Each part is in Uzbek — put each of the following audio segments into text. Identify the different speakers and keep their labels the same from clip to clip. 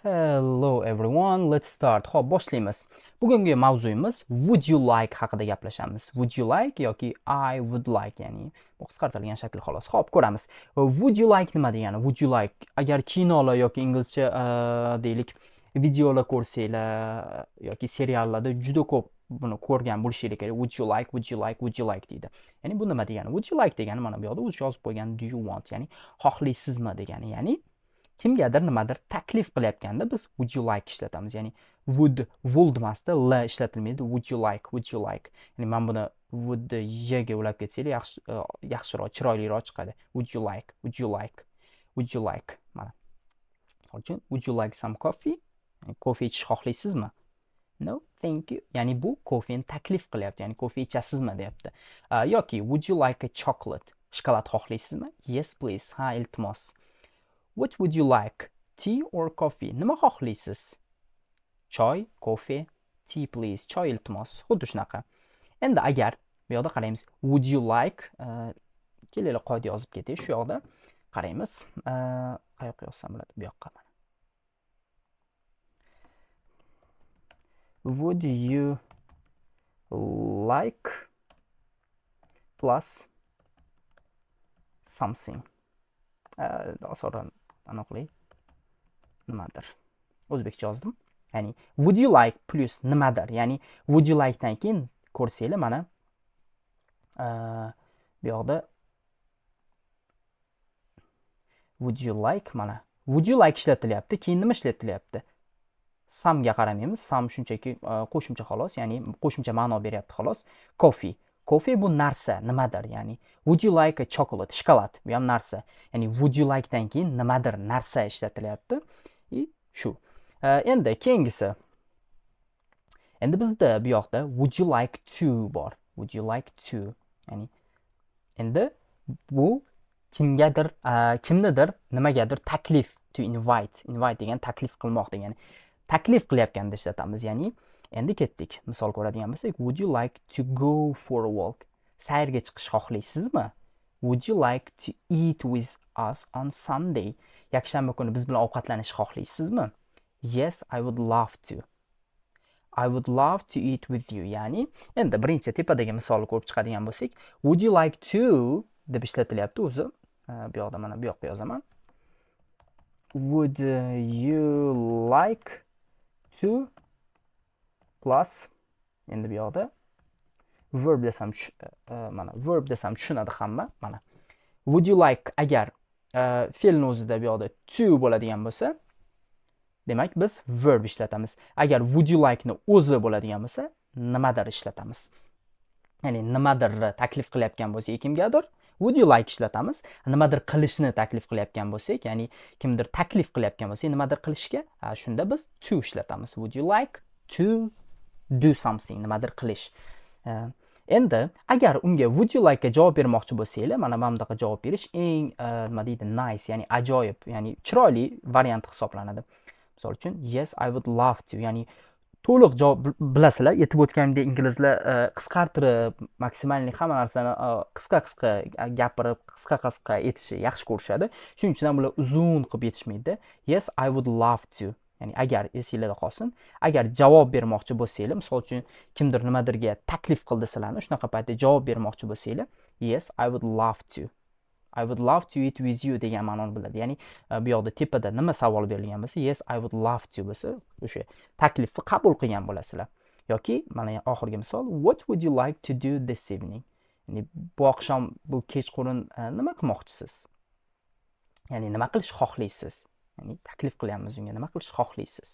Speaker 1: Hello everyone, let's start. Xo'p, boshlaymiz. Bugungi mavzuyimiz would you like haqida gaplashamiz. Would you like yoki I would like, ya'ni bu qisqartirilgan shakl xolos. Xo'p, ko'ramiz. Would you like nima degani? Would you like agar kinolar yoki inglizcha deylik videolar ko'rsanglar yoki seriallarda juda ko'p buni ko'rgan bo'lishingiz kerak. Would you like, would you like, would you like deydi. Ya'ni bu nima degani? Would you like degani mana bu yoqda o'zi yozib qo'ygan do you want, ya'ni xohlaysizmi degani. Ya'ni kimgadir nimadir taklif qilayotganda biz would you like ishlatamiz. Ya'ni would emasda l ishlatilmaydi. Would you like, would you like. Ya'ni men buni would yga ulab ketsanglar yaxshiroq, chiroyliroq chiqadi. Would you like, would you like, would you like. Mana. Uchun would you like some coffee? Yani kofe ichish xohlaysizmi? No, thank you. Ya'ni bu kofeni taklif qilyapti. Ya'ni kofe ichasizmi deyapti. Yoki would you like a chocolate? Shokolad xohlaysizmi? Yes, please. Ha, iltimos. What would you like? Tea or coffee? Nima xohlaysiz? Choy, kofe, tea please. Choy iltimos. Xuddi shunaqa. Endi agar bu yoqda qaraymiz. Would you like? Kelinglar qoida yozib ketaylik. Shu yoqda qaraymiz. Qayoqqa yozsam bo'ladi? Bu yoqqa. Would you like plus something? Sonra aniqlik nimadir? O'zbekcha yozdim. Ya'ni would you like plus nimadir? Ya'ni would you like dan keyin ko'rsanglar mana bu yoqda would you like mana would you like ishlatilyapti. Keyin nima ishlatilyapti? Samga qaramaymiz. Sam shunchaki qo'shimcha xolos, ya'ni qo'shimcha ma'no beryapti xolos. Coffee. Coffee bu narsa, nimadir, ya'ni would you like a chocolate? Shokolad, bu ham narsa. Ya'ni would you like dan keyin nimadir, narsa ishlatilyapti. Shu. Endi keyingisi. Endi bizda bu yoqda would you like to bor. Would you like to? Ya'ni endi bu kimnidir, nimagadir taklif, to invite. Invite degan taklif qilmoq degani. Taklif qilyapganda ishlatamiz. Ya'ni endi ketdik. Misol ko'radigan bo'lsak, would you like to go for a walk? Sayrga chiqish xohlaysizmi? Would you like to eat with us on Sunday? Yakshanba kuni biz bilan ovqatlanish xohlaysizmi? Yes, I would love to. I would love to eat with you. Ya'ni endi birinchi tepadagi misolni ko'rib chiqadigan bo'lsak, would you like to deb ishlatilyapti o'zi. Bu yoqda mana bu yoqqa yozaman. Would you like to plus endi bu yoqda verb desam mana verb desam tushunadi hamma. Mana would you like agar fe'lni o'zida bu yoqda to bo'ladigan bo'lsa, demak biz verb ishlatamiz. Agar would you like ni o'zi bo'ladigan bo'lsa, nimadir ishlatamiz. Ya'ni nimadir taklif qilayotgan bo'lsak kimgadir would you like ishlatamiz. Nimadir qilishni taklif qilayotgan bo'lsak, ya'ni kimdir taklif qilayotgan bo'lsa, nimadir qilishga, shunda biz to ishlatamiz. Would you like to do something? Nimadir qilish. Endi agar unga would you like ga javob bermoqchi bo'lsanglar, mana bu bunaqa javob berish eng nima deydi, nice, ya'ni ajoyib, ya'ni chiroyli variant hisoblanadi. Misol uchun yes, I would love to, ya'ni to'liq javob bilasizlar, yetib o'tganimdek inglizlar qisqartirib, maksimalniy hamma narsani qisqa gapirib, qisqa aytishni yaxshi ko'rishadi. Shuning uchun ham bular uzun qilib aytishmaydi. Yes, I would love to. Ya'ni agar esingizda qolsin, agar javob bermoqchi bo'lsanglar, misol uchun kimdir nimadirga taklif qildi sizlarni, shunaqa paytda javob bermoqchi bo'lsanglar, yes, I would love to. I would love to eat with you degan ma'noni biladi. Ya'ni bu yoqda tepada nima savol berilgan bo'lsa, yes, I would love to bo'lsa, o'sha taklifni qabul qilgan bo'lasizlar. Yoki mana oxirgi misol, what would you like to do this evening? Ya'ni bu oqshom, bu kechqurun nima qilmoqchisiz? Ya'ni nima qilish xohlaysiz? Ya'ni taklif qilyapmiz unga, nima qilish xohlaysiz?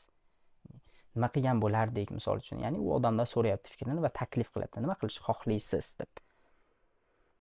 Speaker 1: Nima qilgan bo'lardik misol uchun? Ya'ni u odamdan so'rayapti fikrini va taklif qilyapti. Nima qilish xohlaysiz deb.